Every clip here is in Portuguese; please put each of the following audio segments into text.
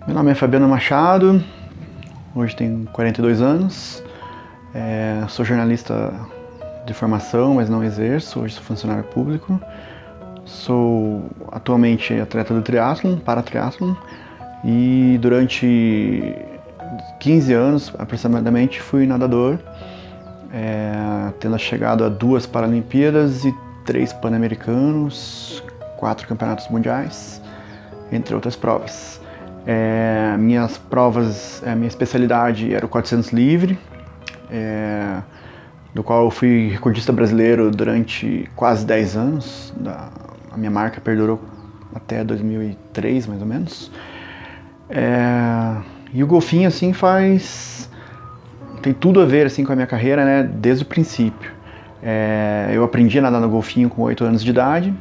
Meu nome é Fabiano Machado, hoje tenho 42 anos, sou jornalista de formação, mas não exerço, hoje sou funcionário público. Sou atualmente atleta do triatlon, para-triatlon, e durante 15 anos aproximadamente fui nadador, tendo chegado a 2 Paralimpíadas e 3 Pan-Americanos, 4 Campeonatos Mundiais, entre outras provas. Minhas provas, minha especialidade era o 400 livre, do qual eu fui recordista brasileiro durante quase 10 anos. A minha marca perdurou até 2003, mais ou menos. E o golfinho, assim, tem tudo a ver, assim, com a minha carreira, né, desde o princípio. Eu aprendi a nadar no golfinho com 8 anos de idade,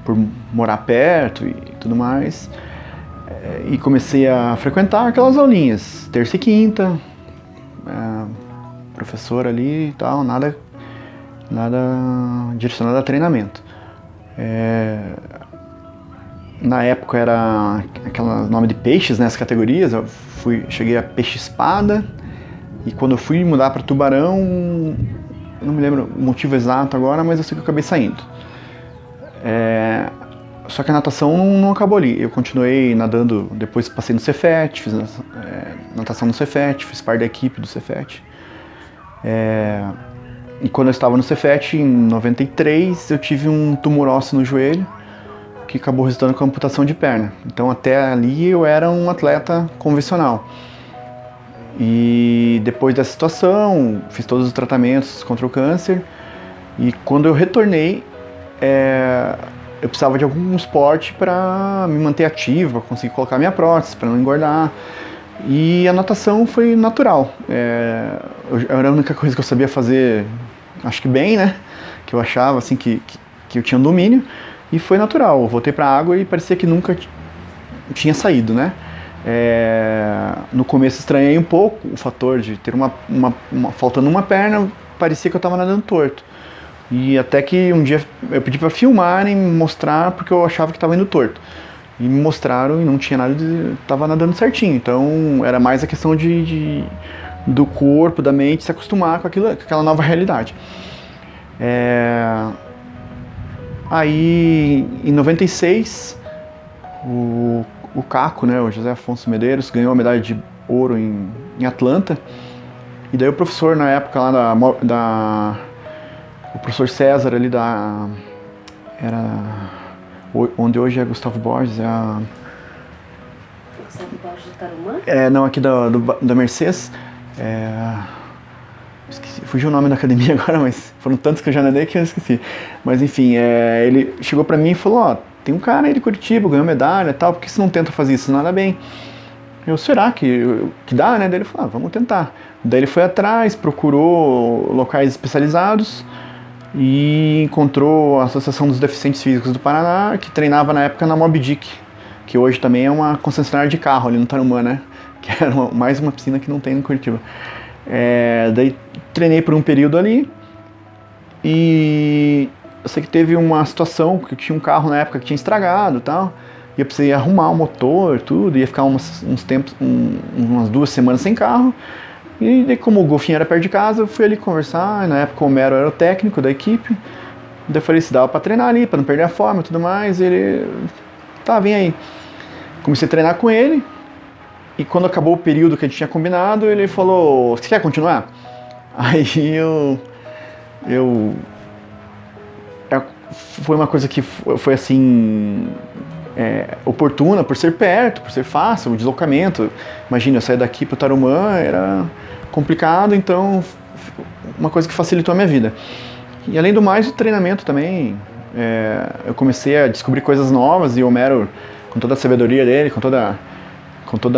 por morar perto e tudo mais. E comecei a frequentar aquelas aulinhas, terça e quinta, professor ali e tal, nada direcionado a treinamento. Na época era aquele nome de peixes, né, as categorias. Eu cheguei a peixe-espada, e quando eu fui mudar para tubarão, não me lembro o motivo exato agora, mas eu sei que eu acabei saindo. Só que a natação não acabou ali. Eu continuei nadando, depois passei no Cefet, fiz natação no Cefet, fiz parte da equipe do Cefet. E quando eu estava no Cefet, em 93, eu tive um tumor ósseo no joelho, que acabou resultando com a amputação de perna. Então até ali eu era um atleta convencional. E depois dessa situação, fiz todos os tratamentos contra o câncer. E quando eu retornei, eu precisava de algum esporte para me manter ativo, para conseguir colocar minha prótese, para não engordar. E a natação foi natural. Era a única coisa que eu sabia fazer, acho que bem, né? Que eu achava assim que eu tinha um domínio. E foi natural. Eu voltei para a água e parecia que nunca tinha saído, né? No começo estranhei um pouco o fator de ter faltando uma perna, parecia que eu estava nadando torto. E até que um dia eu pedi para filmarem, me mostrar, porque eu achava que estava indo torto. E me mostraram e não tinha nada, estava nadando certinho. Então era mais a questão do corpo, da mente se acostumar com aquela nova realidade. Aí em 96, o Caco, né, o José Afonso Medeiros, ganhou a medalha de ouro em Atlanta. E daí o professor na época lá o professor César ali onde hoje é Gustavo Borges, Gustavo Borges do Tarumã? Não, aqui da Mercedes. Esqueci, fugiu o nome da academia agora, mas foram tantos que eu já nadei que eu esqueci. Mas enfim, ele chegou pra mim e falou: tem um cara aí de Curitiba, ganhou medalha e tal, por que você não tenta fazer isso? Nada bem. Será que dá, né? Daí ele falou: vamos tentar. Daí ele foi atrás, procurou locais especializados e encontrou a Associação dos Deficientes Físicos do Paraná, que treinava na época na Moby Dick, que hoje também é uma concessionária de carro ali no Tarumã, né? Que era mais uma piscina que não tem no Curitiba. Daí treinei por um período ali, e eu sei que teve uma situação, porque eu tinha um carro na época que tinha estragado e tal, e eu precisei arrumar o motor, tudo, ia ficar umas 2 semanas sem carro. E daí, como o golfinho era perto de casa, eu fui ali conversar. Na época o Homero era o técnico da equipe. Daí eu falei se dava pra treinar ali, pra não perder a forma e tudo mais. E ele, vem aí. Comecei a treinar com ele. E quando acabou o período que a gente tinha combinado, ele falou: você quer continuar? Aí foi uma coisa que foi assim, oportuna, por ser perto, por ser fácil, o deslocamento. Imagina, eu sair daqui pro Tarumã era complicado, então uma coisa que facilitou a minha vida. E além do mais, o treinamento também, eu comecei a descobrir coisas novas, e o Homero, com toda a sabedoria dele, com toda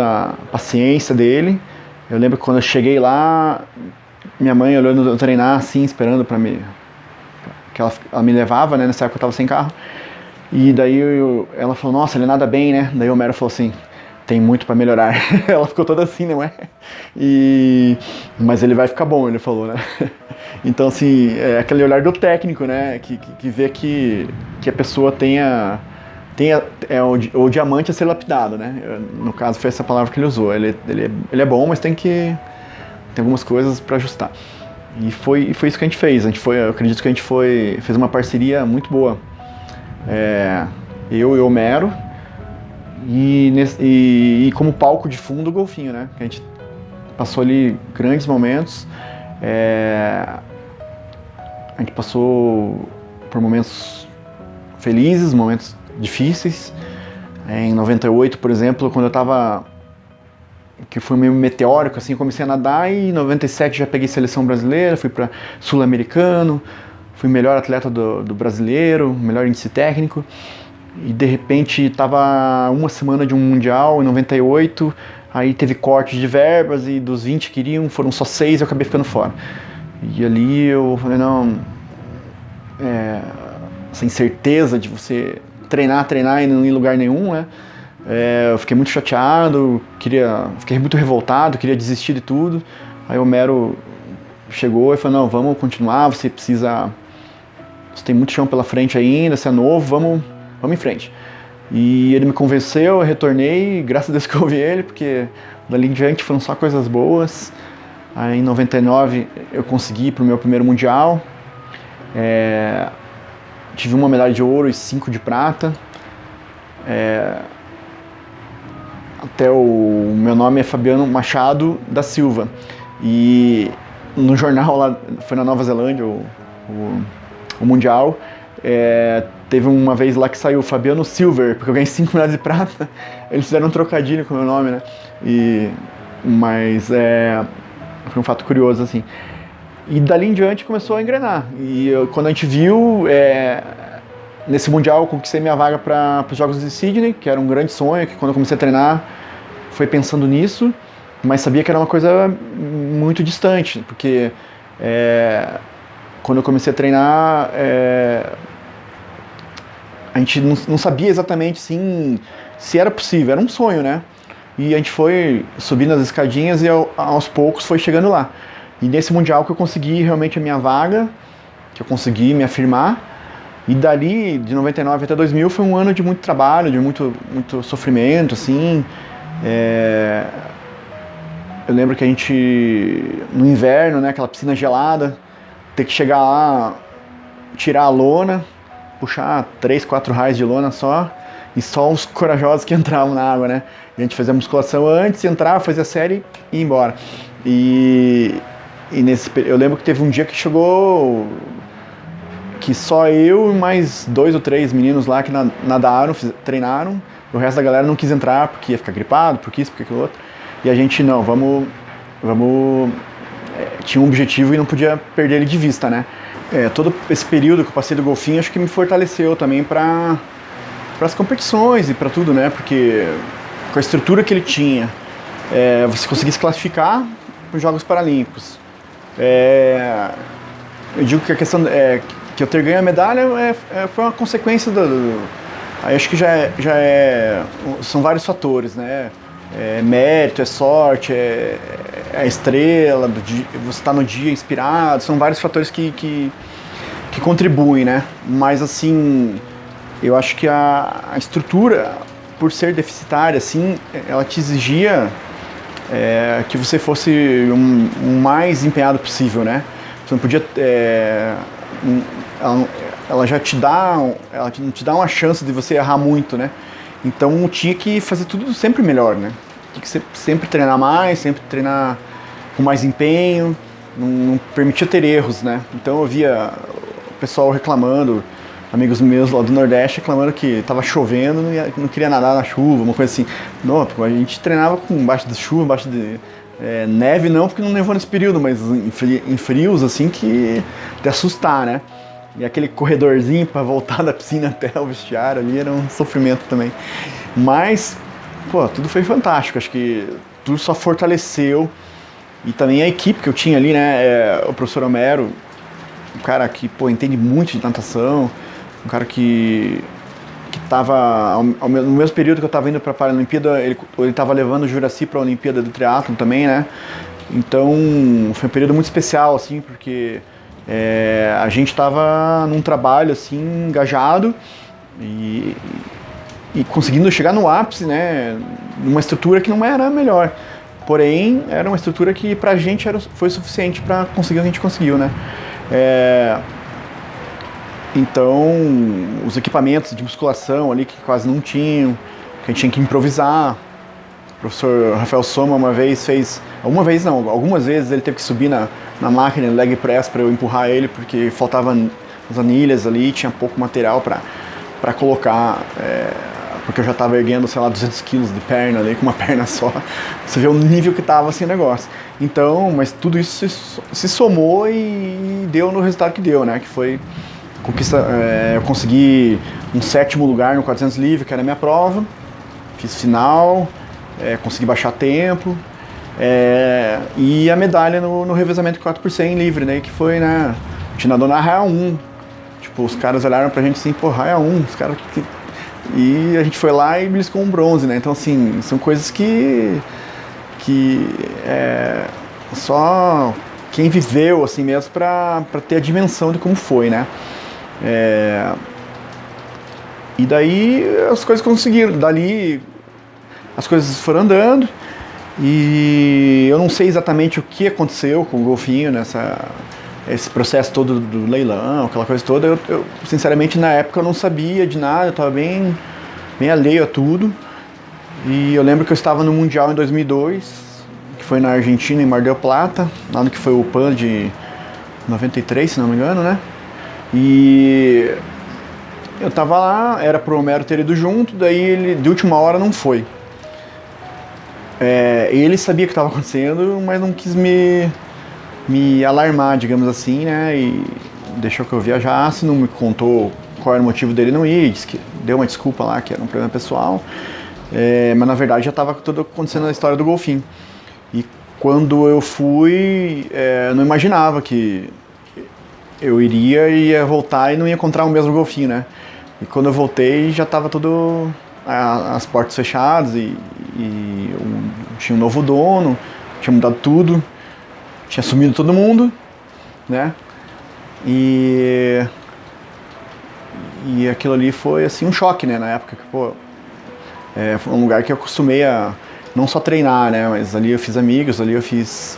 a paciência dele. Eu lembro que quando eu cheguei lá, minha mãe olhando eu treinar assim, esperando que ela me levava, né? Nessa época eu tava sem carro. E daí ela falou: nossa, ele nada bem, né? Daí o Homero falou assim: tem muito para melhorar. Ela ficou toda assim, não é? Mas ele vai ficar bom, ele falou, né? Então, assim, é aquele olhar do técnico, né? Que vê que a pessoa tenha o diamante a ser lapidado, né? No caso foi essa palavra que ele usou. Ele é bom, mas tem algumas coisas para ajustar. E foi isso que a gente fez. Eu acredito que a gente fez uma parceria muito boa. Eu e o Homero, e como palco de fundo o golfinho, né? Que a gente passou ali grandes momentos. A gente passou por momentos felizes, momentos difíceis. Em 98, por exemplo, quando eu tava... que foi meio meteórico, assim, eu comecei a nadar e em 97 já peguei seleção brasileira, fui para sul-americano, fui melhor atleta do brasileiro, melhor índice técnico. E de repente tava uma semana de um mundial, em 98, aí teve corte de verbas e dos 20 que iriam, foram só 6 e eu acabei ficando fora. E ali eu falei, não, essa incerteza de você treinar e não ir em lugar nenhum, né? Eu fiquei muito chateado, fiquei muito revoltado, queria desistir de tudo. Aí o Homero chegou e falou, não, vamos continuar, você tem muito chão pela frente ainda, você é novo, vamos em frente. E ele me convenceu, eu retornei, graças a Deus que eu ouvi ele, porque dali em diante foram só coisas boas. Aí em 99 eu consegui ir pro meu primeiro mundial, tive uma medalha de ouro e 5 de prata. Até o meu nome é Fabiano Machado da Silva. E no jornal lá, foi na Nova Zelândia, o Mundial, teve uma vez lá que saiu Fabiano Silver, porque eu ganhei 5 medalhas de prata. Eles fizeram um trocadilho com o meu nome, né? Mas foi um fato curioso, assim. E dali em diante começou a engrenar. E quando a gente viu, nesse Mundial eu conquistei minha vaga para os Jogos de Sydney, que era um grande sonho, que quando eu comecei a treinar foi pensando nisso, mas sabia que era uma coisa muito distante, porque quando eu comecei a treinar, a gente não sabia exatamente assim, se era possível, era um sonho, né? E a gente foi subindo as escadinhas e aos poucos foi chegando lá. E nesse Mundial que eu consegui realmente a minha vaga, que eu consegui me afirmar. E dali, de 99 até 2000, foi um ano de muito trabalho, de muito sofrimento, assim. Eu lembro que a gente, no inverno, né, aquela piscina gelada, ter que chegar lá, tirar a lona, puxar 3, 4 raios de lona só, e só os corajosos que entravam na água, né? E a gente fazia a musculação antes, entrava, fazia a série e ia embora. E eu lembro que teve um dia que chegou que só eu e mais 2 ou 3 meninos lá que nadaram, treinaram, o resto da galera não quis entrar porque ia ficar gripado, porque isso, porque aquilo outro. E a gente, não, vamos tinha um objetivo e não podia perder ele de vista, né? Todo esse período que eu passei do golfinho, acho que me fortaleceu também para as competições e para tudo, né? Porque com a estrutura que ele tinha, você conseguia se classificar para os Jogos Paralímpicos. Eu digo que a questão que eu ter ganho a medalha foi uma consequência aí acho que são vários fatores, né? Mérito, sorte, a estrela, você está no dia inspirado, são vários fatores que contribuem, né? Mas assim, eu acho que a estrutura, por ser deficitária, assim, ela te exigia que você fosse o mais empenhado possível, né? Você não podia... ela já te dá, ela não te dá uma chance de você errar muito, né? Então tinha que fazer tudo sempre melhor, né? Tinha que sempre treinar mais, sempre treinar com mais empenho, não permitia ter erros, né? Então eu via o pessoal reclamando, amigos meus lá do Nordeste reclamando que estava chovendo e não queria nadar na chuva, uma coisa assim. Não, a gente treinava embaixo de chuva, embaixo de neve não, porque não nevou nesse período, mas em frios assim que te assustar, né? E aquele corredorzinho para voltar da piscina até o vestiário ali era um sofrimento também. Mas, tudo foi fantástico. Acho que tudo só fortaleceu. E também a equipe que eu tinha ali, né? O professor Homero, um cara que, entende muito de natação. Um cara que estava, no mesmo período que eu estava indo para a Paralimpíada, ele estava levando o Juraci para a Olimpíada do Triatlon também, né? Então, foi um período muito especial, assim, porque... a gente estava num trabalho assim engajado e e conseguindo chegar no ápice, né, numa estrutura que não era a melhor. Porém, era uma estrutura que pra gente foi suficiente para conseguir o que a gente conseguiu, né. Então, os equipamentos de musculação ali que quase não tinham, que a gente tinha que improvisar. O professor Rafael Soma algumas vezes ele teve que subir na máquina de leg press para eu empurrar ele, porque faltavam as anilhas ali, tinha pouco material para colocar, porque eu já estava erguendo, sei lá, 200 quilos de perna ali, com uma perna só. Você vê o nível que estava assim o negócio. Então, mas tudo isso se somou e deu no resultado que deu, né? Que foi eu consegui um 7º lugar no 400 livre, que era a minha prova. Fiz final, consegui baixar tempo. E a medalha no revezamento 4x100 livre, né? Que foi, né? A gente nadou na raia 1. Tipo, os caras olharam pra gente assim, pô, raia 1, os caras que... E a gente foi lá e beliscou um bronze, né? Então, assim, são coisas que só quem viveu, assim mesmo, pra ter a dimensão de como foi, né? E daí as coisas conseguiram, dali as coisas foram andando e eu não sei exatamente o que aconteceu com o golfinho esse processo todo do leilão, aquela coisa toda. Eu sinceramente na época eu não sabia de nada, eu estava bem alheio a tudo. E eu lembro que eu estava no Mundial em 2002, que foi na Argentina, em Mar del Plata, lá no que foi o PAN de 93, se não me engano, né? E eu tava lá, era pro Homero ter ido junto, daí ele de última hora não foi. Ele sabia o que estava acontecendo, mas não quis me alarmar, digamos assim, né? E deixou que eu viajasse, não me contou qual era o motivo dele não ir, disse que deu uma desculpa lá, que era um problema pessoal. Mas na verdade já estava tudo acontecendo na história do golfinho. E quando eu fui, eu não imaginava que eu ia voltar e não ia encontrar o mesmo golfinho, né? E quando eu voltei já estava tudo, as portas fechadas e tinha um novo dono, tinha mudado tudo, tinha sumido todo mundo, né? E aquilo ali foi assim um choque, né? Na época que, pô, foi um lugar que eu acostumei a não só treinar, né? Mas ali eu fiz amigos, ali eu fiz...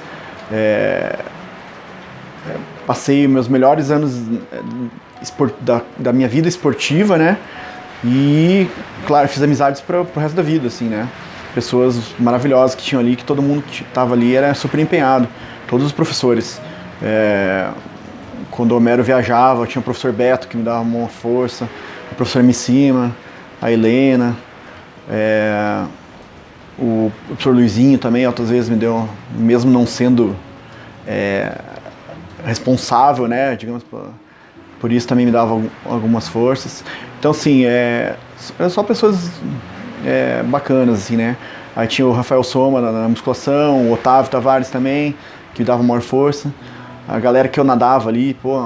passei meus melhores anos da minha vida esportiva, né? E, claro, fiz amizades pro resto da vida, assim, né? Pessoas maravilhosas que tinham ali, que todo mundo que estava ali era super empenhado. Todos os professores. Quando o Homero viajava, tinha o professor Beto que me dava uma força, o professor Micima, a Helena, o professor Luizinho também, outras vezes me deu, mesmo não sendo responsável, né, digamos, por isso também me dava algumas forças. Então, assim, eram só pessoas bacanas, assim, né. Aí tinha o Rafael Soma na musculação, o Otávio Tavares também, que me dava maior força. A galera que eu nadava ali, pô,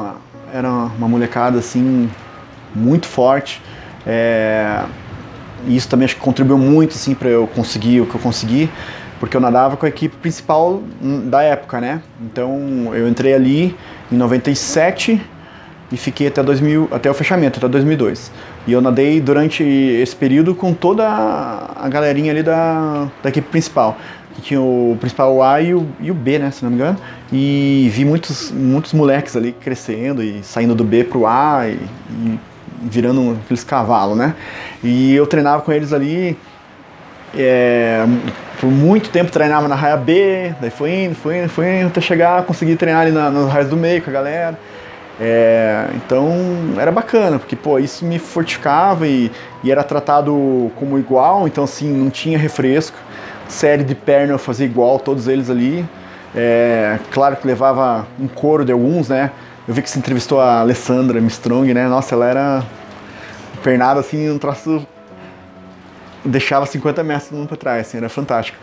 era uma molecada, assim, muito forte. E isso também acho que contribuiu muito, assim, para eu conseguir o que eu consegui, porque eu nadava com a equipe principal da época, né? Então eu entrei ali em 97 e fiquei até o fechamento, até 2002. E eu nadei durante esse período com toda a galerinha ali da equipe principal. Que tinha o principal A e o B, né, se não me engano. E vi muitos moleques ali crescendo e saindo do B pro A e virando aqueles cavalos, né? E eu treinava com eles ali, por muito tempo treinava na raia B, daí foi indo, até chegar, consegui treinar ali nas raias do meio com a galera. Então era bacana, porque pô, isso me fortificava e era tratado como igual, então assim, não tinha refresco. Série de perna eu fazia igual, todos eles ali. Claro que levava um coro de alguns, né? Eu vi que você entrevistou a Alessandra Mistrong, né? Nossa, ela era pernada assim, um troço... Deixava 50 metros pra trás, assim, era fantástico.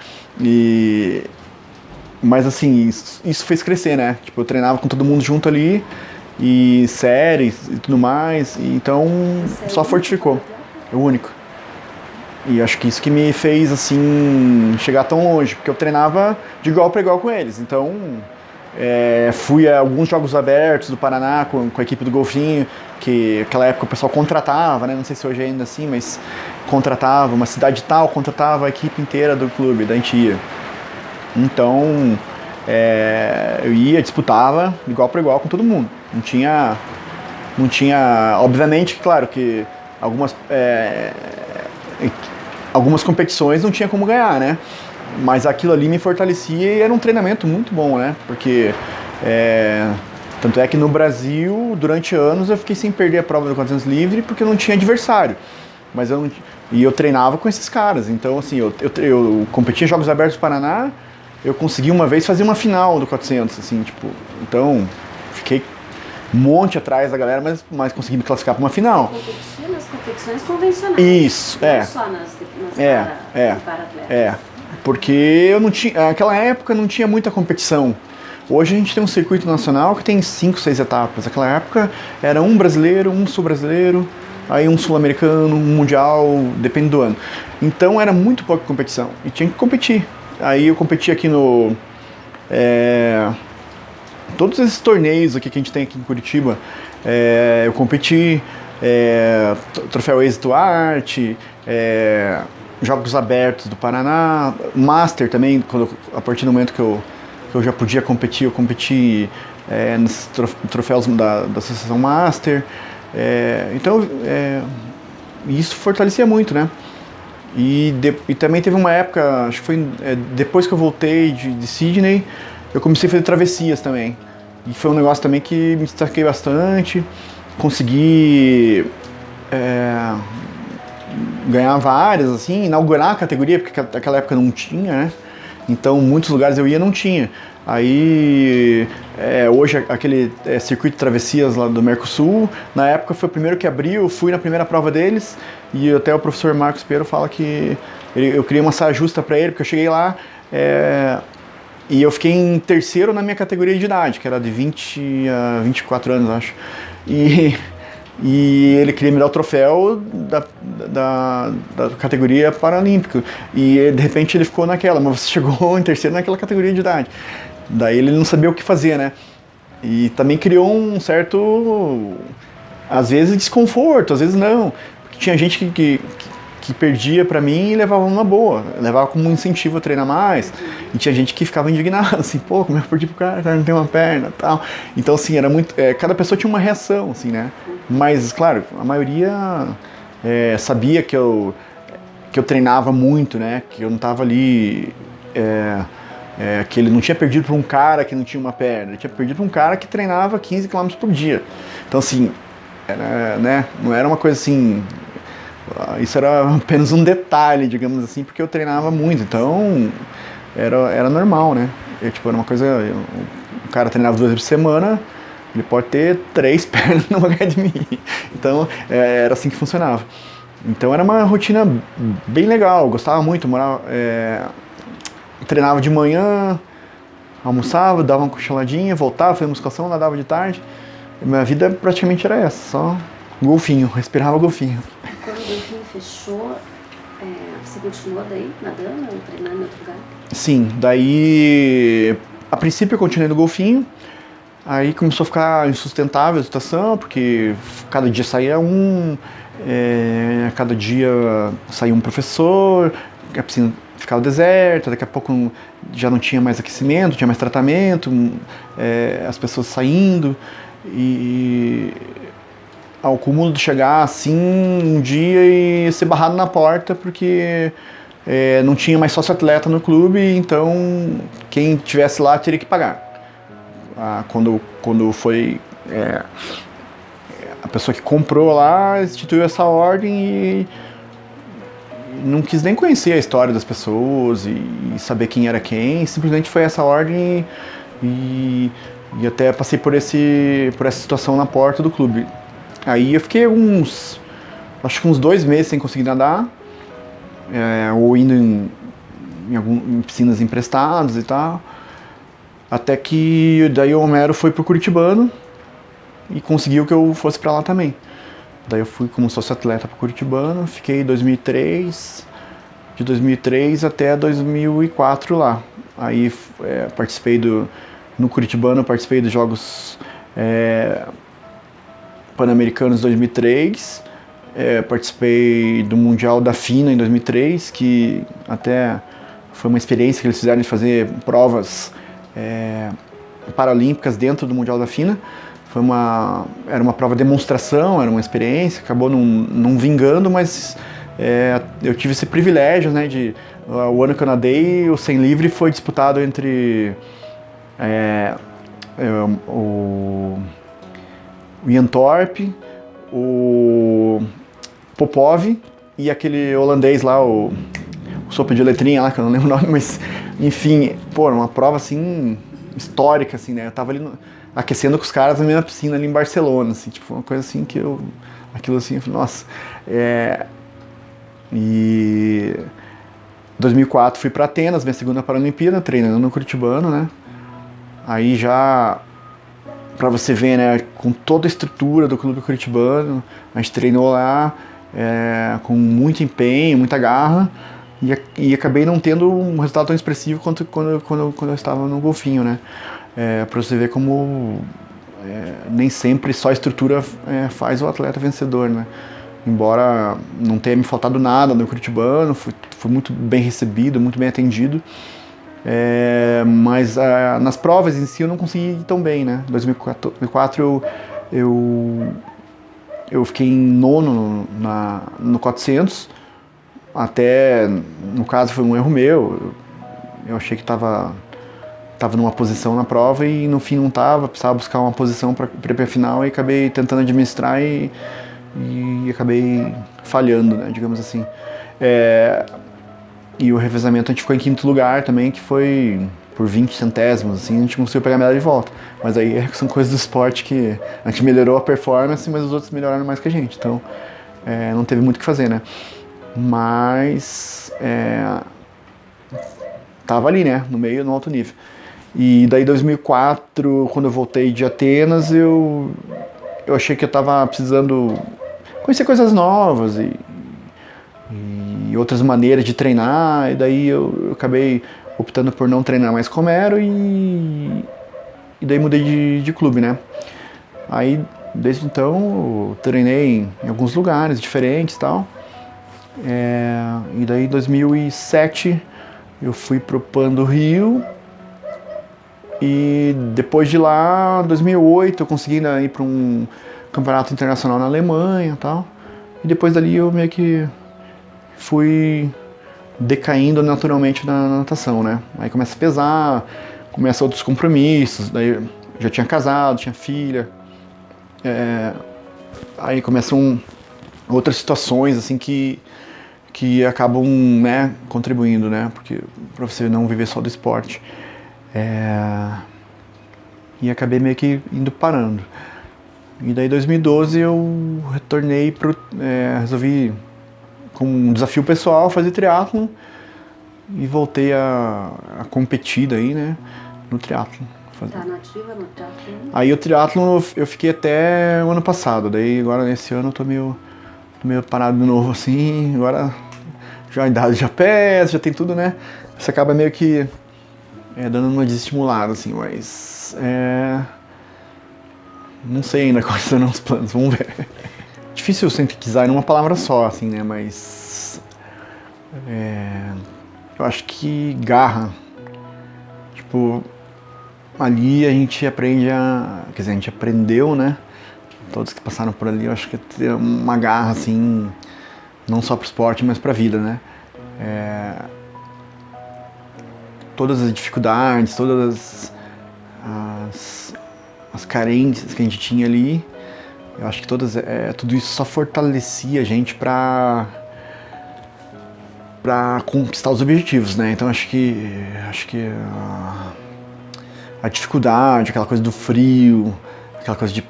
Mas assim, isso fez crescer, né? Tipo, eu treinava com todo mundo junto ali, e séries e tudo mais, e então só fortificou. É o único. E acho que isso que me fez, assim, chegar tão longe, porque eu treinava de igual para igual com eles. Então, fui a alguns jogos abertos do Paraná com a equipe do Golfinho, que naquela época o pessoal contratava, né? Não sei se hoje é ainda assim, mas contratava, uma cidade tal contratava a equipe inteira do clube, daí a gente ia. Então, eu ia, disputava igual para igual com todo mundo. Não tinha, obviamente, claro que algumas competições não tinha como ganhar, né? Mas aquilo ali me fortalecia e era um treinamento muito bom, né? Porque, tanto é que no Brasil, durante anos, eu fiquei sem perder a prova do 400 livre porque eu não tinha adversário. Mas eu treinava com esses caras. Então, assim, eu competia em Jogos Abertos do Paraná, eu consegui uma vez fazer uma final do 400, assim, tipo... Então, fiquei um monte atrás da galera, mas consegui me classificar para uma final. Você competia nas competições convencionais. Isso, não só nas para-atletas. Porque eu não tinha... Naquela época não tinha muita competição. Hoje a gente tem um circuito nacional que tem 5, 6 etapas. Naquela época era um brasileiro, um sul-brasileiro, aí um sul-americano, um mundial, depende do ano. Então era muito pouca competição e tinha que competir. Aí eu competi aqui no... todos esses torneios aqui que a gente tem aqui em Curitiba, eu competi, Troféu Êxito Arte, Jogos Abertos do Paraná, Master também, a partir do momento que eu já podia competir, eu competi nos troféus da Associação Master. Então, isso fortalecia muito, né? E também teve uma época, acho que foi depois que eu voltei de Sydney, eu comecei a fazer travessias também. E foi um negócio também que me destaquei bastante, consegui ganhar várias, assim, inaugurar a categoria, porque naquela época não tinha, né? Então, muitos lugares eu ia não tinha. Aí, hoje, aquele circuito de travessias lá do Mercosul, na época foi o primeiro que abriu, eu fui na primeira prova deles, e até o professor Marcos Pero fala que eu criei uma saia justa para ele, porque eu cheguei lá, e eu fiquei em terceiro na minha categoria de idade, que era de 20 a 24 anos, acho. E ele queria me dar o troféu da categoria paralímpica. E de repente ele ficou naquela, mas você chegou em terceiro naquela categoria de idade. Daí ele não sabia o que fazer, né? E também criou um certo, às vezes, desconforto, às vezes não. Porque tinha gente que perdia pra mim e levava numa boa, levava como um incentivo a treinar mais. E tinha gente que ficava indignada, assim, pô, como é que eu perdi pro cara, o cara não tem uma perna e tal. Então, assim, era muito... cada pessoa tinha uma reação, assim, né? Mas, claro, a maioria sabia que eu treinava muito, né? Que eu não tava ali... que ele não tinha perdido para um cara que não tinha uma perna, ele tinha perdido para um cara que treinava 15 km por dia. Então, assim, né? Não era uma coisa assim... Isso era apenas um detalhe, digamos assim, porque eu treinava muito, então era normal, né? Era uma coisa... O cara treinava 2 vezes por semana, ele pode ter 3 pernas no academia. Então, era assim que funcionava. Então, era uma rotina bem legal, eu gostava muito, treinava de manhã, almoçava, dava uma cochiladinha, voltava, fazia musculação, nadava de tarde. Minha vida praticamente era essa, só golfinho, respirava golfinho. Quando o golfinho fechou, você continuou daí, nadando ou treinando em outro lugar? Sim, daí a princípio eu continuei no golfinho, aí começou a ficar insustentável a situação, porque cada dia saía cada dia saía um professor, a piscina ficava deserta, daqui a pouco já não tinha mais aquecimento, tinha mais tratamento, as pessoas saindo, e ao cúmulo de chegar assim um dia e ser barrado na porta porque não tinha mais sócio-atleta no clube, então quem estivesse lá teria que pagar. Quando foi a pessoa que comprou lá, instituiu essa ordem e não quis nem conhecer a história das pessoas e saber quem era quem, simplesmente foi essa ordem e até passei por essa situação na porta do clube. Aí eu fiquei acho que uns 2 meses sem conseguir nadar, ou indo em piscinas emprestadas e tal, até que daí o Homero foi pro Curitibano e conseguiu que eu fosse pra lá também. Daí eu fui como sócio-atleta pro Curitibano, fiquei em 2003, de 2003 até 2004 lá. Aí no Curitibano eu participei dos Jogos Pan-Americanos 2003, Participei do Mundial da FINA em 2003, que até foi uma experiência que eles fizeram de fazer provas paralímpicas dentro do Mundial da FINA. Era uma prova de demonstração, era uma experiência, acabou não vingando, mas eu tive esse privilégio, né, o ano que eu nadei, o 100 livre foi disputado entre o Ian Thorpe, o Popov e aquele holandês lá, o sopa de letrinha lá, que eu não lembro o nome, mas enfim, pô, uma prova assim histórica, assim, né? Eu tava ali aquecendo com os caras na minha piscina ali em Barcelona, assim, tipo, uma coisa assim que aquilo assim, eu falei, nossa. E 2004 fui para Atenas, minha segunda Paralimpíada, treinando no Curitibano, né? Aí já, pra você ver, né, com toda a estrutura do Clube Curitibano, a gente treinou lá com muito empenho, muita garra, e acabei não tendo um resultado tão expressivo quanto quando eu estava no golfinho, né? Pra você ver como nem sempre só a estrutura faz o atleta vencedor, né? Embora não tenha me faltado nada no Curitibano, fui muito bem recebido, muito bem atendido, mas nas provas em si eu não consegui ir tão bem, né? Em 2004 eu fiquei em nono no 400, até, no caso foi um erro meu, eu achei que estava numa posição na prova e no fim não estava, precisava buscar uma posição para a final e acabei tentando administrar e acabei falhando, né, digamos assim. E o revezamento a gente ficou em quinto lugar também, que foi por 20 centésimos, assim, a gente conseguiu pegar a medalha de volta. Mas aí são coisas do esporte que a gente melhorou a performance, mas os outros melhoraram mais que a gente, então não teve muito o que fazer, né. Mas tava ali, né, no meio, no alto nível. E daí 2004, quando eu voltei de Atenas, eu achei que eu tava precisando conhecer coisas novas e outras maneiras de treinar, e daí eu acabei optando por não treinar mais como era e daí mudei de clube, né. Aí, desde então, eu treinei em alguns lugares diferentes e tal. E daí em 2007 eu fui pro PAN do Rio e depois de lá, em 2008, eu consegui ir para um campeonato internacional na Alemanha e tal. E depois dali eu meio que fui decaindo naturalmente na natação, né. Aí começa a pesar, começa outros compromissos, daí eu já tinha casado, tinha filha. Aí começam outras situações assim que acabam, né, contribuindo, né, porque para você não viver só do esporte. E acabei meio que indo parando. E daí em 2012 eu retornei resolvi com um desafio pessoal fazer triatlon e voltei a competir daí, né, no triatlon. Tá nativa no triatlon? Aí o triatlon eu fiquei até o ano passado, daí agora nesse ano eu tô meio parado de novo assim, agora já a idade já pesa, já tem tudo, né, você acaba meio que dando uma desestimulada assim, mas não sei ainda quais serão os planos, vamos ver. Difícil sintetizar em uma palavra só, assim, né, mas eu acho que garra, tipo, ali a gente aprende quer dizer, a gente aprendeu, né, todos que passaram por ali, eu acho que ter uma garra, assim, não só pro esporte, mas pra vida, né. Todas as dificuldades, todas as carências que a gente tinha ali, eu acho que tudo isso só fortalecia a gente pra conquistar os objetivos, né? Então acho que a dificuldade, aquela coisa do frio, aquela coisa de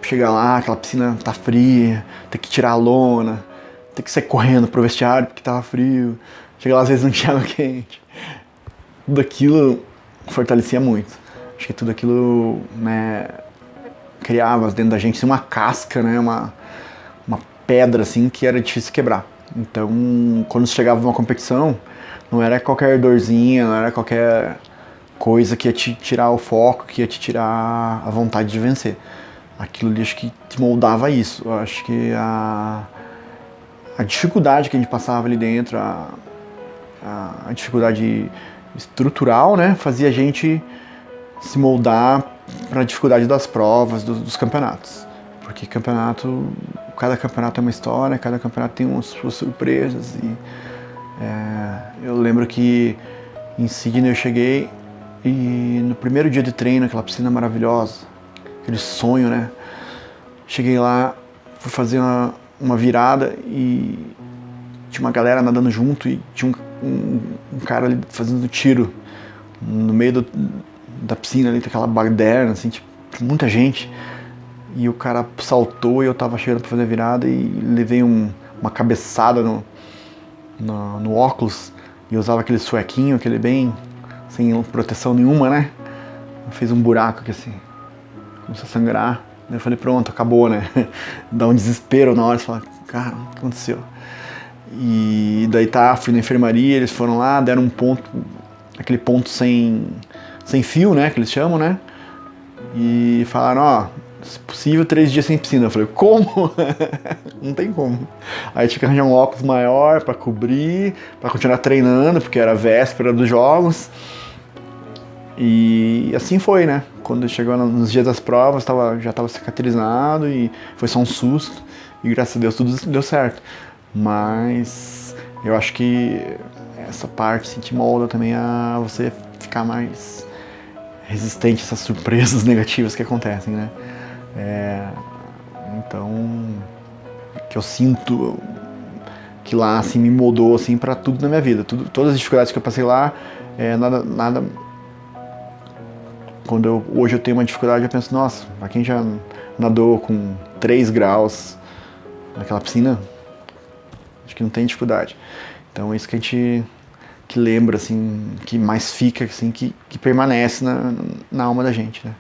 chegar lá, aquela piscina tá fria, ter que tirar a lona, ter que sair correndo pro vestiário porque tava frio, chegar lá às vezes não tinha água quente. Tudo aquilo fortalecia muito. Acho que tudo aquilo, né, criava dentro da gente uma casca, né, uma pedra assim que era difícil quebrar. Então, quando chegava uma competição, não era qualquer dorzinha, não era qualquer coisa que ia te tirar o foco, que ia te tirar a vontade de vencer. aquilo ali acho que te moldava a isso. Eu acho que a dificuldade que a gente passava ali dentro, a dificuldade estrutural, né, fazia a gente se moldar para a dificuldade das provas, dos campeonatos. Porque cada campeonato é uma história, cada campeonato tem umas suas surpresas. E, eu lembro que em Sydney eu cheguei e no primeiro dia de treino, aquela piscina maravilhosa, aquele sonho, né? Cheguei lá, fui fazer uma virada e tinha uma galera nadando junto e tinha um cara ali fazendo tiro no meio da piscina ali, aquela baderna, assim, tipo, muita gente. E o cara saltou e eu tava chegando pra fazer a virada e levei uma cabeçada no óculos e eu usava aquele suequinho, aquele bem sem proteção nenhuma, né? Fez um buraco aqui assim, começou a sangrar. Daí eu falei, pronto, acabou, né? Dá um desespero na hora, você fala, cara, o que aconteceu? E daí fui na enfermaria, eles foram lá, deram um ponto, aquele ponto sem fio, né, que eles chamam, né? E falaram, ó, se possível 3 dias sem piscina. Eu falei, como? Não tem como. Aí tinha que arranjar um óculos maior pra cobrir, pra continuar treinando, porque era véspera dos jogos. E assim foi, né? Quando chegou nos dias das provas, já estava cicatrizado e foi só um susto. E graças a Deus tudo deu certo. Mas eu acho que essa parte assim, te molda também a você ficar mais resistente a essas surpresas negativas que acontecem, né? Então, que eu sinto que lá assim, me moldou assim, para tudo na minha vida. Todas as dificuldades que eu passei lá, nada. Hoje eu tenho uma dificuldade, eu penso, nossa, pra quem já nadou com 3 graus naquela piscina, acho que não tem dificuldade. Então é isso que a gente lembra, assim, que mais fica, assim, que permanece na alma da gente, né?